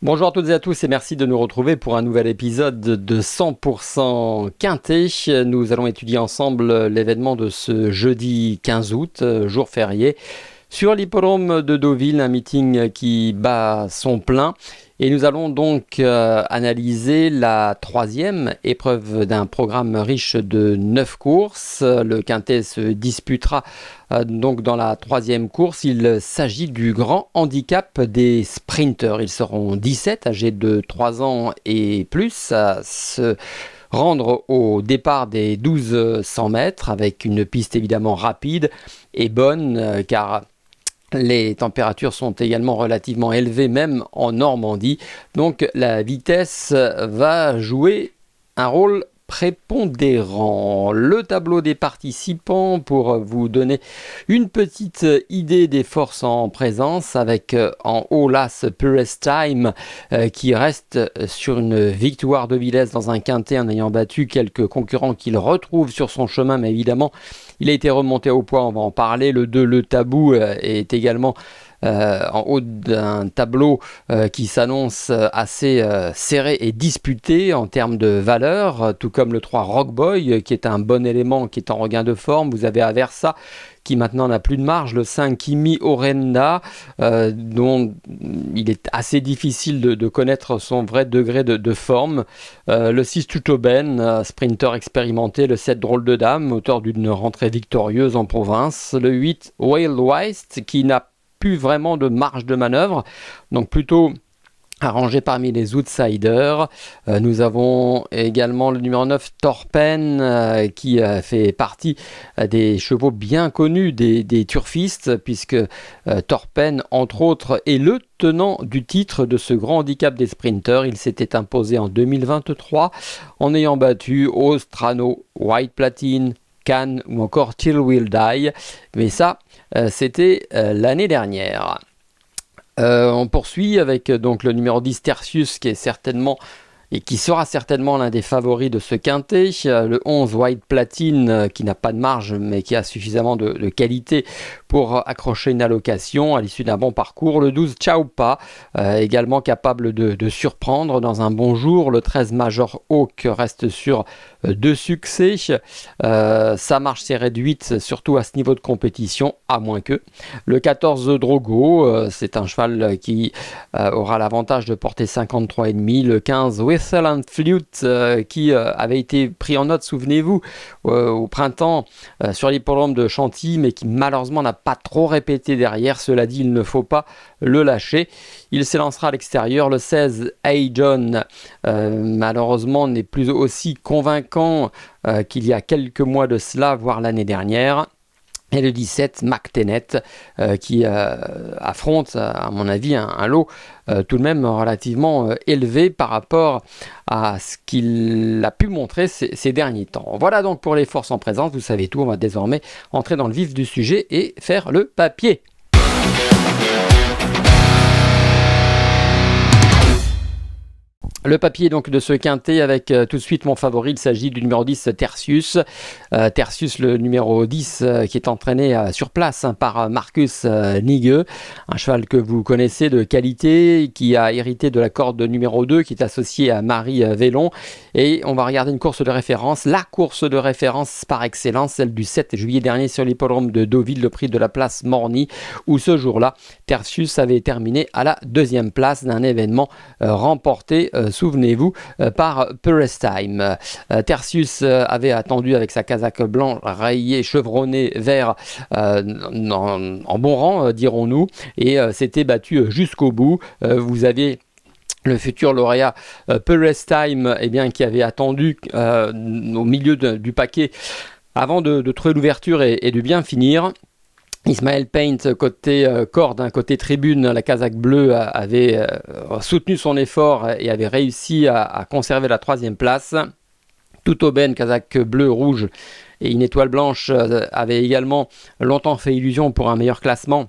Bonjour à toutes et à tous et merci de nous retrouver pour un nouvel épisode de 100% Quintet. Nous allons étudier ensemble l'événement de ce jeudi 15 août, jour férié, sur l'hippodrome de Deauville, un meeting qui bat son plein. Et nous allons donc analyser la troisième épreuve d'un programme riche de 9 courses. Le Quintet se disputera donc dans la troisième course. Il s'agit du grand handicap des sprinters. Ils seront 17, âgés de 3 ans et plus, à se rendre au départ des 1200 mètres avec une piste évidemment rapide et bonne car les températures sont également relativement élevées, même en Normandie. Donc la vitesse va jouer un rôle prépondérant. Le tableau des participants pour vous donner une petite idée des forces en présence, avec en haut l'As Purest Time qui reste sur une victoire de Villesse dans un quintet en ayant battu quelques concurrents qu'il retrouve sur son chemin, mais évidemment il a été remonté au poids, on va en parler. Le 2, le Tabou, est également en haut d'un tableau qui s'annonce assez serré et disputé en termes de valeur, tout comme le 3 Rockboy qui est un bon élément, qui est en regain de forme. Vous avez Aversa qui maintenant n'a plus de marge, le 5 Kimi Orenda dont il est assez difficile de connaître son vrai degré de forme, le 6 Tutoben, sprinter expérimenté, le 7 Drôle de Dame, auteur d'une rentrée victorieuse en province, le 8 Wild West qui n'a plus vraiment de marge de manœuvre, donc plutôt arrangé parmi les outsiders. Nous avons également le numéro 9 Torpen qui fait partie des chevaux bien connus des turfistes, puisque Torpen entre autres est le tenant du titre de ce grand handicap des sprinters. Il s'était imposé en 2023 en ayant battu Ostrano, White Platine, Cannes ou encore Till Will Die, mais ça c'était l'année dernière. On poursuit avec donc le numéro 10 Tertius qui est certainement et qui sera certainement l'un des favoris de ce quintet, le 11 White Platine qui n'a pas de marge mais qui a suffisamment de qualité pour accrocher une allocation à l'issue d'un bon parcours, le 12 Chaupa également capable de surprendre dans un bon jour, le 13 Major Hawk reste sur 2 succès, sa marge s'est réduite surtout à ce niveau de compétition, à moins que le 14 Drogo, c'est un cheval qui aura l'avantage de porter 53,5, le 15 Whistle and Flute qui avait été pris en note, souvenez-vous, au printemps sur l'hippodrome de Chantilly, mais qui malheureusement n'a pas trop répété derrière. Cela dit, il ne faut pas le lâcher. Il s'élancera à l'extérieur. Le 16 Hey John malheureusement n'est plus aussi convaincant qu'il y a quelques mois de cela, voire l'année dernière. Et le 17, McTennet, qui affronte, à mon avis, un lot tout de même relativement élevé par rapport à ce qu'il a pu montrer ces derniers temps. Voilà donc pour les forces en présence, vous savez tout, on va désormais entrer dans le vif du sujet et faire le papier. Le papier donc de ce quintet avec tout de suite mon favori, il s'agit du numéro 10 Tertius. Tertius, le numéro 10 qui est entraîné sur place par Marcus Nigueux, un cheval que vous connaissez de qualité, qui a hérité de la corde numéro 2 qui est associée à Marie Vélon. Et on va regarder une course de référence, la course de référence par excellence, celle du 7 juillet dernier sur l'hippodrome de Deauville, le prix de la place Morny, où ce jour-là, Tertius avait terminé à la deuxième place d'un événement remporté souvenez-vous, par Purest Time. Tertius avait attendu avec sa casaque blanche rayée, chevronnée vert en bon rang, dirons-nous, et s'était battu jusqu'au bout. Vous avez le futur lauréat Purest Time qui avait attendu au milieu du paquet avant de trouver l'ouverture et de bien finir. Ismaël Paint, côté corde, côté tribune, la casaque bleue avait soutenu son effort et avait réussi à conserver la troisième place. Tutoben, casaque bleu-rouge et une étoile blanche avait également longtemps fait illusion pour un meilleur classement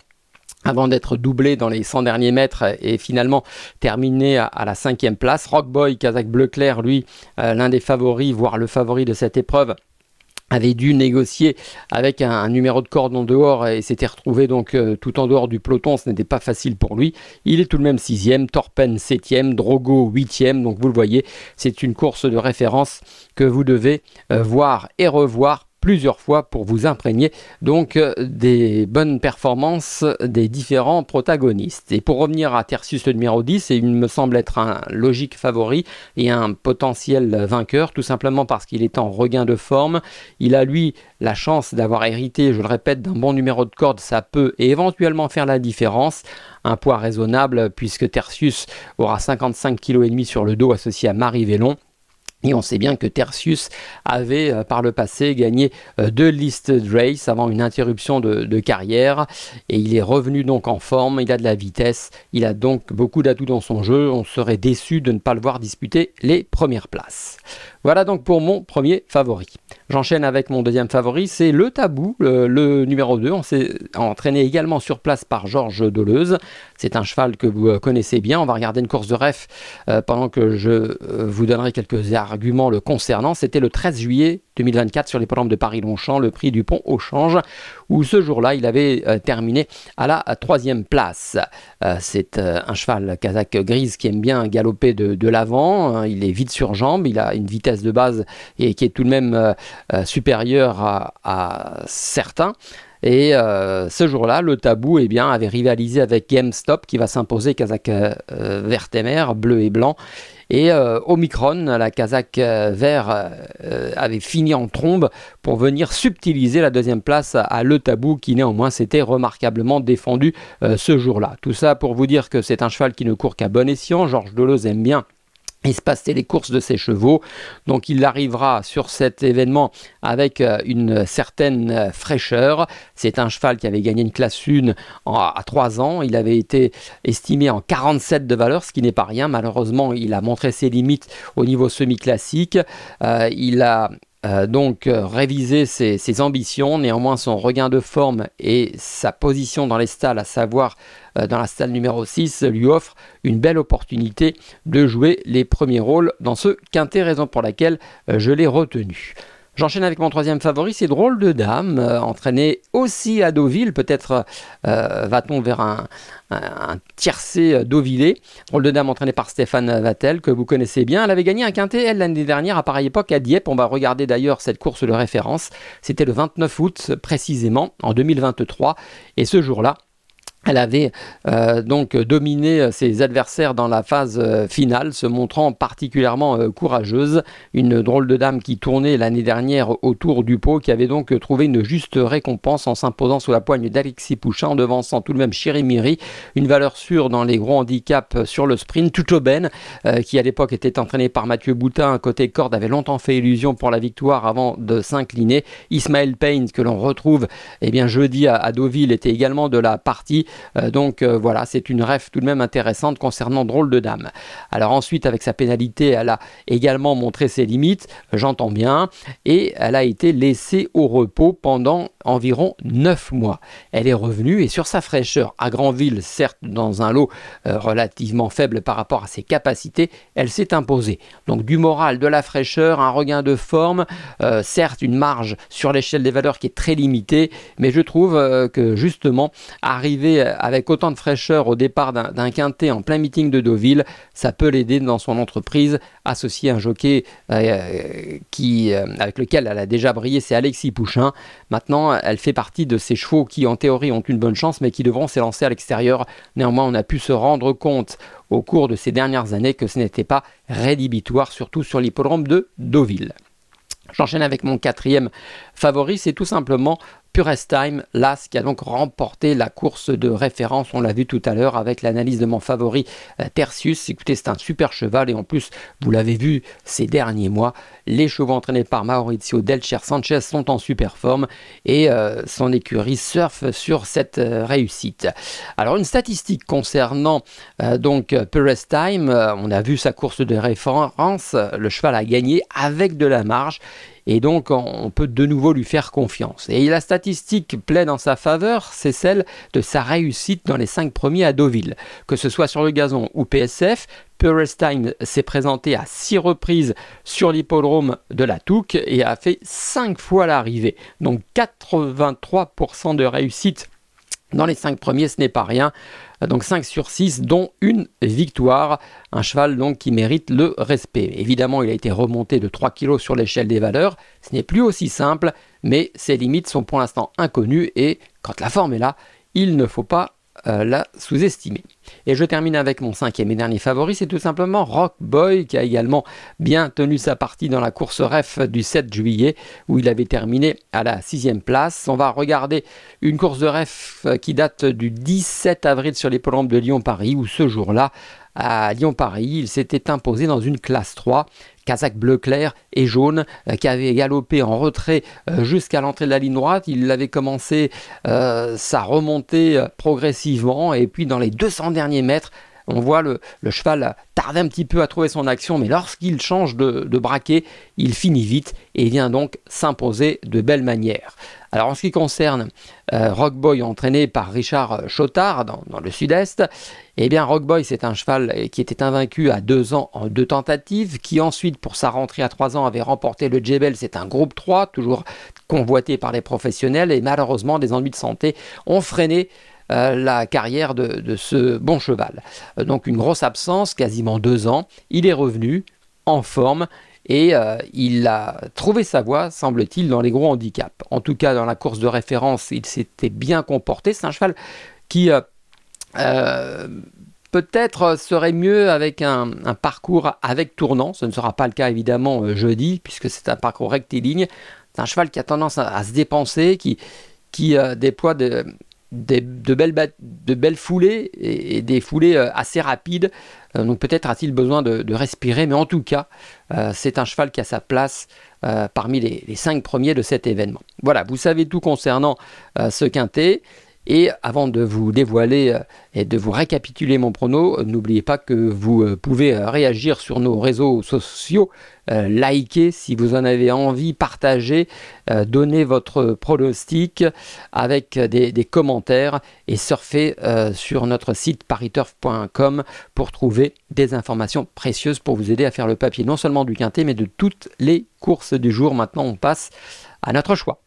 avant d'être doublé dans les 100 derniers mètres et finalement terminé à la 5e place. Rockboy, casaque bleu clair, lui, l'un des favoris, voire le favori de cette épreuve, avait dû négocier avec un numéro de corde en dehors et s'était retrouvé donc tout en dehors du peloton. Ce n'était pas facile pour lui. Il est tout de même 6e, Torpen 7e, Drogo 8e. Donc vous le voyez, c'est une course de référence que vous devez voir et revoir plusieurs fois pour vous imprégner donc des bonnes performances des différents protagonistes. Et pour revenir à Tertius le numéro 10, il me semble être un logique favori et un potentiel vainqueur, tout simplement parce qu'il est en regain de forme. Il a lui la chance d'avoir hérité, je le répète, d'un bon numéro de corde. Ça peut éventuellement faire la différence. Un poids raisonnable puisque Tertius aura 55,5 kg sur le dos associé à Marie Vélon. Et on sait bien que Tertius avait par le passé gagné 2 listed races avant une interruption de carrière. Et il est revenu donc en forme, il a de la vitesse, il a donc beaucoup d'atouts dans son jeu. On serait déçu de ne pas le voir disputer les premières places. Voilà donc pour mon premier favori. J'enchaîne avec mon deuxième favori, c'est le Tabou, le numéro 2. On s'est entraîné également sur place par Georges Deleuze. C'est un cheval que vous connaissez bien. On va regarder une course de ref pendant que je vous donnerai quelques arguments le concernant. C'était le 13 juillet 2024 sur l'hippodrome de Paris-Longchamp, le prix du Pont au Change, où ce jour-là, il avait terminé à la 3e place. C'est un cheval kazakh grise qui aime bien galoper de l'avant. Il est vite sur jambe, il a une vitesse de base et qui est tout de même supérieure à certains. Et ce jour-là, le Tabou avait rivalisé avec GameStop qui va s'imposer, Kazakh Vertemer, bleu et blanc. Et Omicron, la Kazakh vert, avait fini en trombe pour venir subtiliser la 2e place à Le Tabou qui néanmoins s'était remarquablement défendu ce jour-là. Tout ça pour vous dire que c'est un cheval qui ne court qu'à bon escient. Georges Deleuze aime bien espacer les courses de ses chevaux, donc il arrivera sur cet événement avec une certaine fraîcheur. C'est un cheval qui avait gagné une classe 1 à 3 ans, il avait été estimé en 47 de valeur, ce qui n'est pas rien. Malheureusement, il a montré ses limites au niveau semi-classique. Il a donc réviser ses ambitions. Néanmoins, son regain de forme et sa position dans les stalles, à savoir dans la stalle numéro 6, lui offre une belle opportunité de jouer les premiers rôles dans ce quintet, raison pour laquelle je l'ai retenu. J'enchaîne avec mon troisième favori, c'est Drôle de Dame, entraîné aussi à Deauville. Peut-être va-t-on vers un tiercé deauvillais. Drôle de Dame entraîné par Stéphane Vattel, que vous connaissez bien. Elle avait gagné un quintet, elle, l'année dernière, à pareille époque, à Dieppe. On va regarder d'ailleurs cette course de référence. C'était le 29 août, précisément, en 2023. Et ce jour-là, elle avait donc dominé ses adversaires dans la phase finale, se montrant particulièrement courageuse. Une Drôle de Dame qui tournait l'année dernière autour du pot, qui avait donc trouvé une juste récompense en s'imposant sous la poigne d'Alexis Pouchin, en devançant tout de même Chirimiri. Une valeur sûre dans les gros handicaps sur le sprint. Tutoben, qui à l'époque était entraîné par Mathieu Boutin, côté corde, avait longtemps fait illusion pour la victoire avant de s'incliner. Ismaël Payne, que l'on retrouve jeudi à Deauville, était également de la partie. Donc voilà, c'est une ref tout de même intéressante concernant Drôle de Dame. Alors ensuite, avec sa pénalité, elle a également montré ses limites, j'entends bien, et elle a été laissée au repos pendant environ 9 mois. Elle est revenue et sur sa fraîcheur à Granville, certes dans un lot relativement faible par rapport à ses capacités, elle s'est imposée. Donc du moral, de la fraîcheur, un regain de forme, certes une marge sur l'échelle des valeurs qui est très limitée, mais je trouve que justement arriver avec autant de fraîcheur au départ d'un quintet en plein meeting de Deauville, ça peut l'aider dans son entreprise. Associé à un jockey avec lequel elle a déjà brillé, c'est Alexis Pouchin. Maintenant, elle fait partie de ces chevaux qui en théorie ont une bonne chance, mais qui devront s'élancer à l'extérieur. Néanmoins, on a pu se rendre compte au cours de ces dernières années que ce n'était pas rédhibitoire, surtout sur l'hippodrome de Deauville. J'enchaîne avec mon quatrième favori, c'est tout simplement Purest Time, l'As, qui a donc remporté la course de référence. On l'a vu tout à l'heure avec l'analyse de mon favori Tertius. Écoutez, c'est un super cheval et en plus, vous l'avez vu ces derniers mois, les chevaux entraînés par Mauricio Delcher Sanchez sont en super forme et son écurie surfe sur cette réussite. Alors une statistique concernant donc Purest Time, on a vu sa course de référence, le cheval a gagné avec de la marge. et donc on peut de nouveau lui faire confiance. Et la statistique plaide en sa faveur, c'est celle de sa réussite dans les 5 premiers à Deauville. Que ce soit sur le gazon ou PSF, Perestheim s'est présenté à 6 reprises sur l'hippodrome de la Touques et a fait 5 fois l'arrivée. Donc 83% de réussite dans les 5 premiers, ce n'est pas rien. Donc 5 sur 6, dont une victoire. Un cheval donc qui mérite le respect. Évidemment, il a été remonté de 3 kg sur l'échelle des valeurs. Ce n'est plus aussi simple, mais ses limites sont pour l'instant inconnues. Et quand la forme est là, il ne faut pas la sous-estimer. Et je termine avec mon 5e et dernier favori, c'est tout simplement Rock Boy, qui a également bien tenu sa partie dans la course ref du 7 juillet, où il avait terminé à la 6e place. On va regarder une course de ref qui date du 17 avril sur l'hippodrome de Lyon-Paris, où ce jour-là, à Lyon-Paris, il s'était imposé dans une classe 3, casaque bleu clair et jaune, qui avait galopé en retrait jusqu'à l'entrée de la ligne droite. Il avait commencé sa remontée progressivement, et puis dans les 200 derniers mètres, on voit le cheval tarder un petit peu à trouver son action, mais lorsqu'il change de braquet, il finit vite et vient donc s'imposer de belle manière. Alors en ce qui concerne Rock Boy, entraîné par Richard Chottard dans le sud-est, eh bien Rock Boy, c'est un cheval qui était invaincu à 2 ans en 2 tentatives, qui ensuite pour sa rentrée à 3 ans avait remporté le Jebel, c'est un groupe 3, toujours convoité par les professionnels, et malheureusement des ennuis de santé ont freiné la carrière de ce bon cheval. Donc une grosse absence, quasiment 2 ans. Il est revenu en forme et il a trouvé sa voie, semble-t-il, dans les gros handicaps. En tout cas, dans la course de référence, il s'était bien comporté. C'est un cheval qui peut-être serait mieux avec un parcours avec tournant. Ce ne sera pas le cas évidemment jeudi, puisque c'est un parcours rectiligne. C'est un cheval qui a tendance à se dépenser, qui déploie de belles foulées et des foulées assez rapides. Donc peut-être a-t-il besoin de respirer, mais en tout cas, c'est un cheval qui a sa place parmi les 5 premiers de cet événement. Voilà, vous savez tout concernant ce quintet. Et avant de vous dévoiler et de vous récapituler mon prono, n'oubliez pas que vous pouvez réagir sur nos réseaux sociaux, liker si vous en avez envie, partager, donner votre pronostic avec des commentaires et surfer sur notre site pariturf.com pour trouver des informations précieuses pour vous aider à faire le papier non seulement du quintet mais de toutes les courses du jour. Maintenant, on passe à notre choix.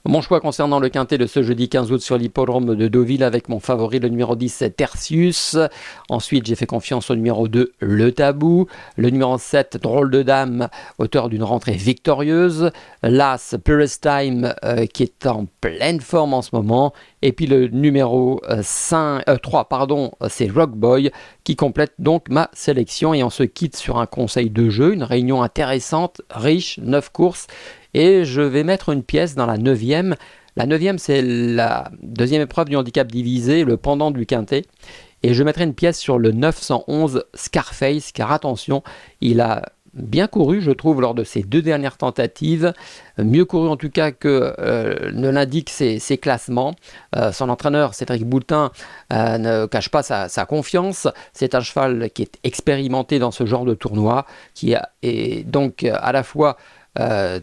Mon choix concernant le quintet de ce jeudi 15 août sur l'hippodrome de Deauville avec mon favori le numéro 10 Tertius. Ensuite j'ai fait confiance au numéro 2 Le Tabou. Le numéro 7 Drôle de Dame, auteur d'une rentrée victorieuse. L'As Perestheim qui est en pleine forme en ce moment. Et puis le numéro 3 c'est Rock Boy qui complète donc ma sélection. Et on se quitte sur un conseil de jeu, une réunion intéressante, riche, 9 courses. Et je vais mettre une pièce dans la 9e. La 9e, c'est la 2e épreuve du handicap divisé, le pendant du quintet. Et je mettrai une pièce sur le 911 Scarface, car attention, il a bien couru, je trouve, lors de ses 2 dernières tentatives. Mieux couru en tout cas que ne l'indiquent ses classements. Son entraîneur, Cédric Boutin, ne cache pas sa confiance. C'est un cheval qui est expérimenté dans ce genre de tournoi, qui est donc à la fois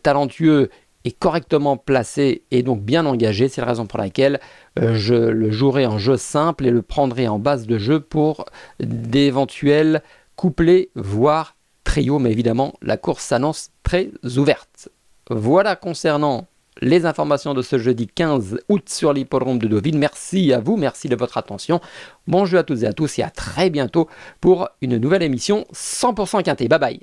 talentueux et correctement placé et donc bien engagé. C'est la raison pour laquelle je le jouerai en jeu simple et le prendrai en base de jeu pour d'éventuels couplets, voire trio. Mais évidemment, la course s'annonce très ouverte. Voilà concernant les informations de ce jeudi 15 août sur l'hippodrome de Deauville. Merci à vous, merci de votre attention. Bon jeu à toutes et à tous et à très bientôt pour une nouvelle émission 100% quintet. Bye bye.